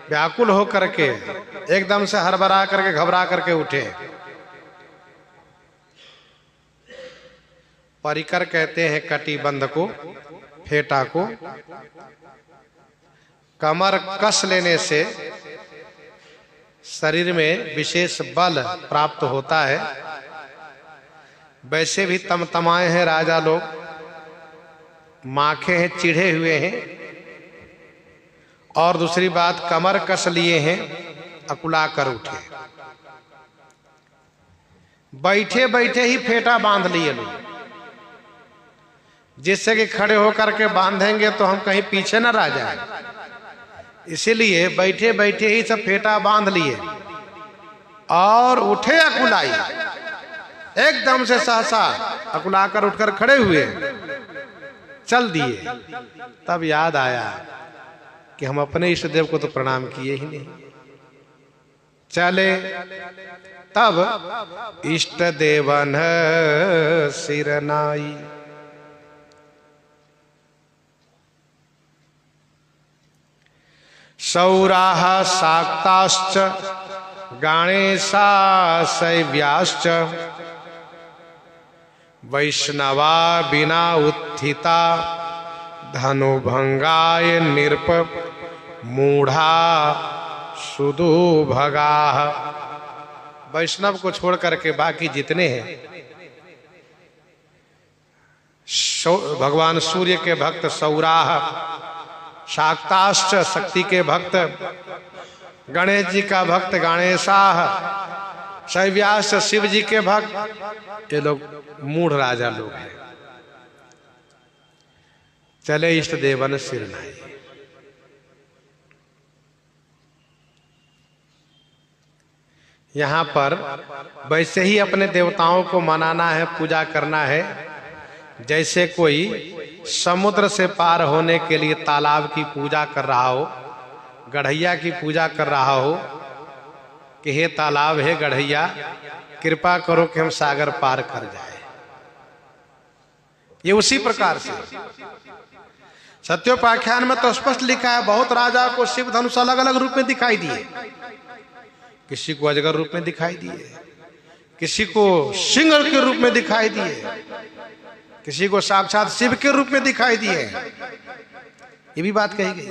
व्याकुल हो करके, एकदम से हड़बड़ा करके घबरा करके उठे। परिकर कहते हैं कटिबंध को, फेटा को। कमर कस लेने से शरीर में विशेष बल प्राप्त होता है। वैसे भी तमतमाए हैं राजा लोग, माखे हैं, चिढ़े हुए हैं, और दूसरी बात कमर कस लिए हैं, अकुला कर उठे। बैठे बैठे ही फेटा बांध लिए लोग, जिससे कि खड़े होकर के बांधेंगे तो हम कहीं पीछे न रह जाए। इसीलिए बैठे बैठे ही सब फेटा बांध लिए और उठे अकुलाई। एकदम से सहसा अकुलाकर उठकर खड़े हुए, चल दिए। तब याद आया कि हम अपने इष्ट देव को तो प्रणाम किए ही नहीं। चले तब इष्ट देवन सिरनाई। सौराः शाक्ताश्च गणेशा शैव्याश्च वैष्णवा बिना उत्थिता धनुभंगाय नृप मूढ़ा सुदुभगा। वैष्णव को छोड़ करके बाकी जितने हैं, भगवान सूर्य के भक्त सौराह, शाक्ताश्च शक्ति के भक्त, गणेश जी का भक्त गणेशाह, शैव्याश्च शिव जी के भक्त, ये लोग मूढ़ राजा लोग हैं। चले इष्ट देवन सिरनाई। यहां पर वैसे ही अपने देवताओं को मनाना है, पूजा करना है, जैसे कोई समुद्र से पार होने के लिए तालाब की पूजा कर रहा हो, गढ़ैया की पूजा कर रहा हो कि हे तालाब, हे गढ़ैया, कृपा करो कि हम सागर पार कर जाए। ये उसी प्रकार से सत्योपाख्यान में तो स्पष्ट लिखा है, बहुत राजा को शिव धनुष अलग अलग रूप में दिखाई दिए। किसी को अजगर रूप में दिखाई दिए, किसी को सिंह के रूप में दिखाई दिए, किसी को साक्षात शिव के रूप में दिखाई दिए, ये भी बात कही गई।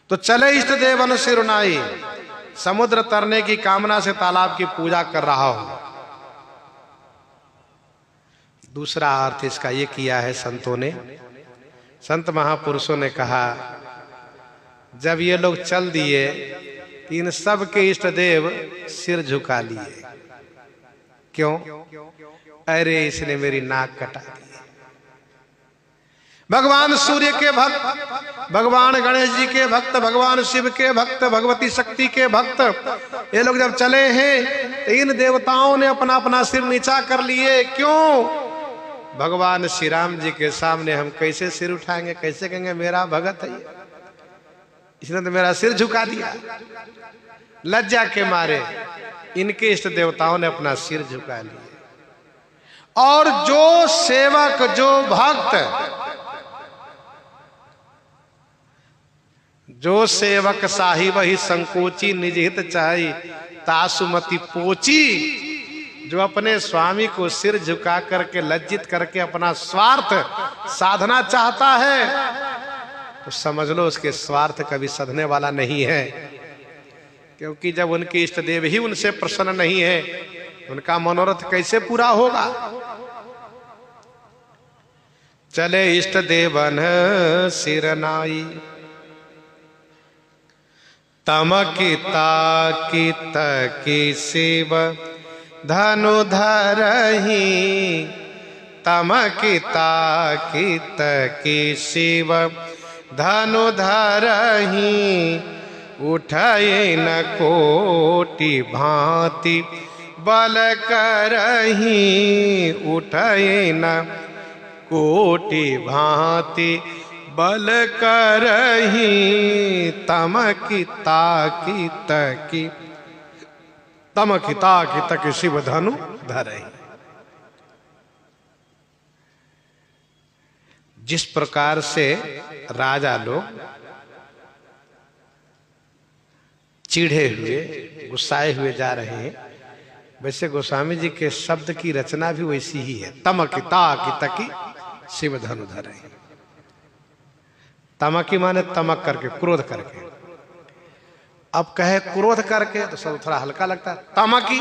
तो चले इष्ट देवन सिरुनाई, समुद्र तरने की कामना से तालाब की पूजा कर रहा हो। दूसरा अर्थ इसका ये किया है संतों ने, संत महापुरुषों ने कहा, जब ये लोग चल दिए, इन सब के इष्ट देव सिर झुका लिए। क्यों? अरे इसने मेरी नाक कटा दी। भगवान सूर्य के भक्त, भगवान गणेश जी के भक्त, भगवान शिव के भक्त, भगवती शक्ति के भक्त, ये लोग जब चले हैं तो इन देवताओं ने अपना अपना सिर नीचा कर लिए। क्यों? भगवान श्री राम जी के सामने हम कैसे सिर उठाएंगे, कैसे कहेंगे मेरा भगत है, इसने तो मेरा सिर झुका दिया। लज्जा के मारे इनके इष्ट देवताओं ने अपना सिर झुका लिया। और जो सेवक, जो भक्त, जो सेवक साहिब ही संकोची निज हित चाही, तासुमति पोची, जो अपने स्वामी को सिर झुका करके लज्जित करके अपना स्वार्थ साधना चाहता है, तो समझ लो उसके स्वार्थ कभी सधने वाला नहीं है। क्योंकि जब उनके इष्ट देव ही उनसे प्रसन्न नहीं है, उनका मनोरथ कैसे पूरा होगा। चले इष्ट देवन सिरनाई, तमकी ताकी तकी शिव धनु धरही, तमकी ताकी तकी शिव धनु धरही, उठाए न कोटि भांति बल करही, उठाए न कोटि भांति बल करही, तमकी ताकी तकी, तमकी ताकी तकी शिव धनु धरही। जिस प्रकार से राजा लोग चिढ़े हुए, गुस्साए हुए जा रहे हैं, वैसे गोस्वामी जी के शब्द की रचना भी वैसी ही है। तमकी ताकी तकी शिव धनु धरही। तमकी माने तमक करके, क्रोध करके। अब कहे क्रोध करके तो सब थोड़ा हल्का लगता है। तमकी,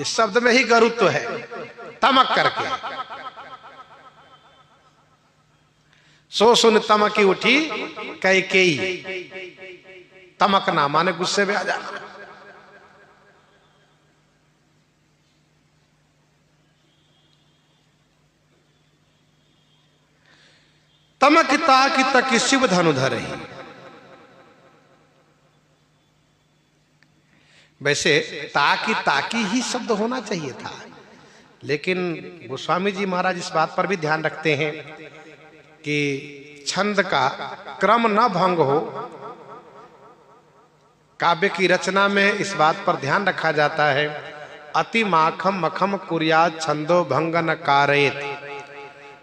इस शब्द में ही गरुत्व है, तमक करके। सो सुन तमकी उठी कैकेयी, तमकना माने गुस्से में आ जाना। तमकी ताकी तकी शिव धनु धरही। वैसे ताकी ताकी ही शब्द होना चाहिए था, लेकिन गोस्वामी जी महाराज इस बात पर भी ध्यान रखते हैं कि छंद का क्रम न भंग हो। काव्य की रचना में इस बात पर ध्यान रखा जाता है, अति माखम मखम कुर्यात छंदो भंग न कारयेत,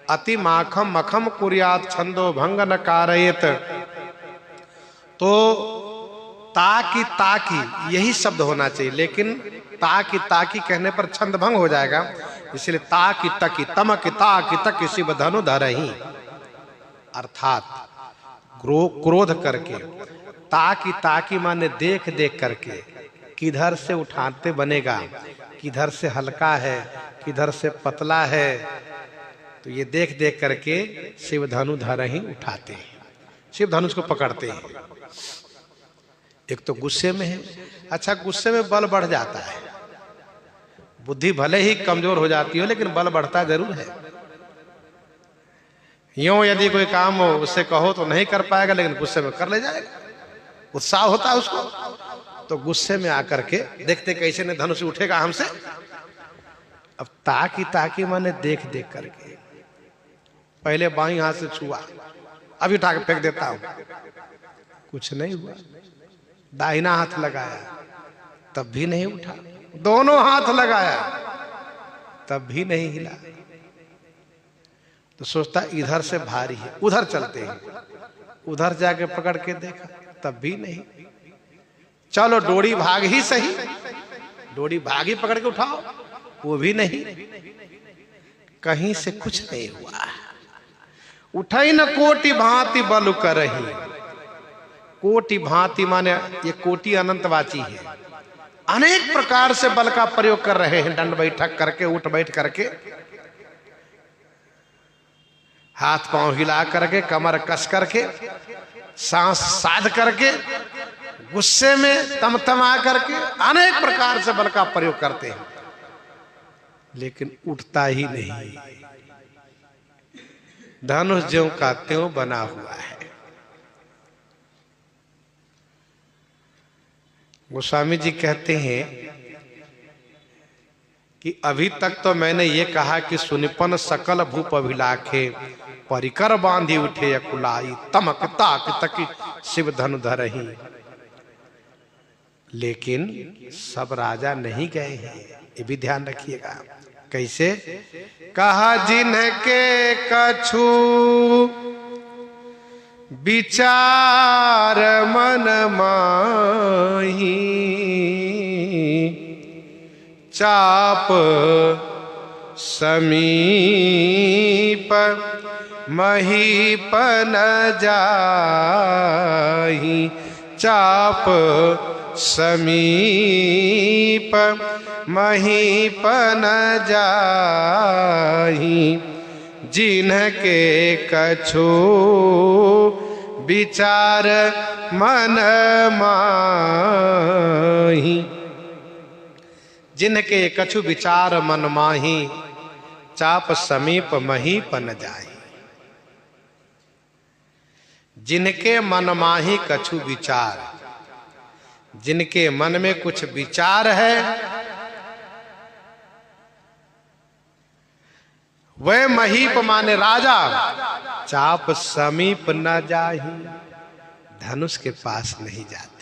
अति माखम मखम कुर्यात छंदो भंग न कारयेत। तो ताकी ताकी यही शब्द होना चाहिए, लेकिन ताकी ताकी कहने पर छंद भंग हो जाएगा, इसलिए ताकी तकी, तमकी ताकी तकी शिव धनु धरही, अर्थात क्रोध करके। ताकी ताकी माने देख देख करके, किधर से उठाते बनेगा, किधर से हल्का है, किधर से पतला है, तो ये देख देख करके शिव धनु धरही उठाते हैं, शिव धनुष को पकड़ते हैं। एक तो गुस्से में है। अच्छा, गुस्से में बल बढ़ जाता है, बुद्धि भले ही कमजोर हो जाती हो लेकिन बल बढ़ता जरूर है। यूं यदि कोई काम हो उससे कहो तो नहीं कर पाएगा, लेकिन गुस्से में कर ले जाएगा, उत्साह होता है उसको। तो गुस्से में आकर के देखते कैसे ने धनुष उठेगा हमसे। अब ताकी ताकी माने देख देख करके, पहले बाईं हाथ से छुआ, अभी उठा के फेंक देता हूं, कुछ नहीं हुआ। दाहिना हाथ लगाया, तब भी नहीं उठा। दोनों हाथ लगाया, तब भी नहीं हिला। तो सोचता इधर से भारी है, उधर चलते हैं। उधर जाके पकड़ के देखा, तब भी नहीं। चलो डोरी भाग ही सही, डोरी भाग ही पकड़ के उठाओ, वो भी नहीं। कहीं से कुछ नहीं हुआ। उठई न कोटि भांति बल करही। कोटि भांति माने ये कोटि अनंतवाची है, अनेक प्रकार से बल का प्रयोग कर रहे हैं, दंड बैठक करके, उठ बैठ करके, हाथ पांव हिला करके, कमर कस करके, सांस साध करके, गुस्से में तमतमा करके, अनेक प्रकार से बल का प्रयोग करते हैं, लेकिन उठता ही नहीं। धनुष ज्यों का त्यों बना हुआ है। गोस्वामी जी कहते हैं कि अभी तक तो मैंने ये कहा कि सुनिपन सकल भूप अभिलाखे, परिकर बांधी उठे अकुलाई, तमक ताक तकी शिव धनु धरही। लेकिन सब राजा नहीं गए हैं, ये भी ध्यान रखिएगा। कैसे? कहा जिनके कछु विचार मन माही, चाप समीप महीपन जाही, चाप समीप महीपन जाही, जिनके कछु विचार मन माही। जिनके कछु विचार मन माही, चाप समीप महीपन जाही। जिनके मन माही कछु विचार, जिनके मन में कुछ विचार है, वह महीप माने राजा, चाप समीप न जाही, धनुष के पास नहीं जाते।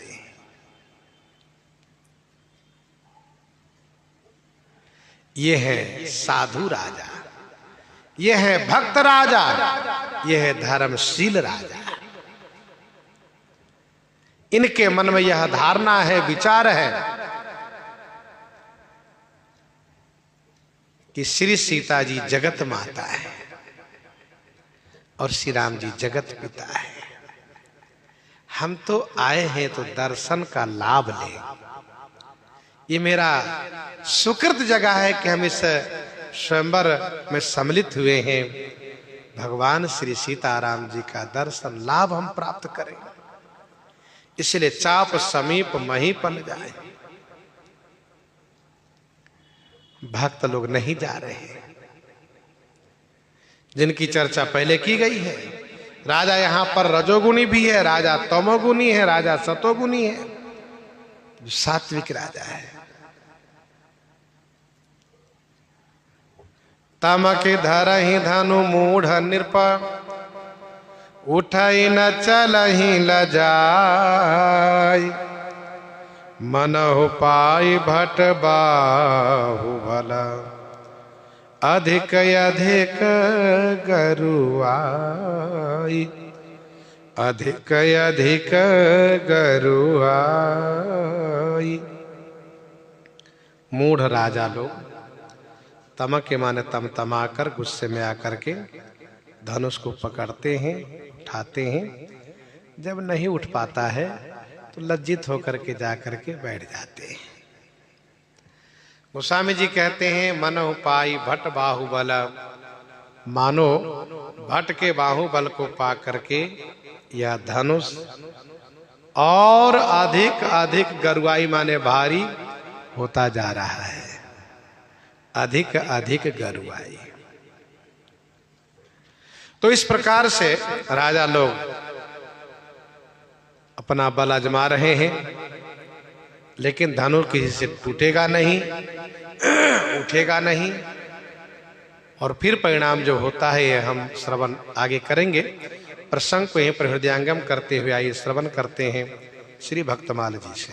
ये है साधु राजा, ये है भक्त राजा, ये है धर्मशील राजा। इनके मन में यह धारणा है, विचार है कि श्री सीता जी जगत माता है और श्री राम जी जगत पिता है। हम तो आए हैं तो दर्शन का लाभ लें। ये मेरा सुकृत जगह है कि हम इस स्वयंवर में सम्मिलित हुए हैं। भगवान श्री सीताराम जी का दर्शन लाभ हम प्राप्त करें, इसलिए चाप समीप महीपन जाए। भक्त लोग नहीं जा रहे हैं, जिनकी चर्चा पहले की गई है। राजा यहां पर रजोगुणी भी है, राजा तमोगुणी है, राजा सतोगुणी है, जो सात्विक राजा है। तमक धरहि धनु मूढ़ नृप, उठई न चलहि लजाई, मनहु पाई भट बाहुबल, अधिक अधिक गरुआई, अधिक अधिक गरुआई। मूढ़ राजा लोग तमक के माने तमतमा कर, गुस्से में आकर के धनुष को पकड़ते हैं, उठाते हैं। जब नहीं उठ पाता है तो लज्जित होकर के जाकर के बैठ जाते हैं। गोस्वामी जी कहते हैं मन उपाई भट बाहुबल, मानो भट के बाहुबल को पा करके यह धनुष और अधिक अधिक गरुआई माने भारी होता जा रहा है। अधिक अधिक गरुआई। तो इस प्रकार से राजा लोग अपना बल आजमा रहे हैं, लेकिन धनुष किसी से टूटेगा नहीं, उठेगा नहीं। और फिर परिणाम जो होता है ये हम श्रवण आगे करेंगे। प्रसंग को यहीं पर हृदयांगम करते हुए आइए श्रवण करते हैं श्री भक्तमाल जी से।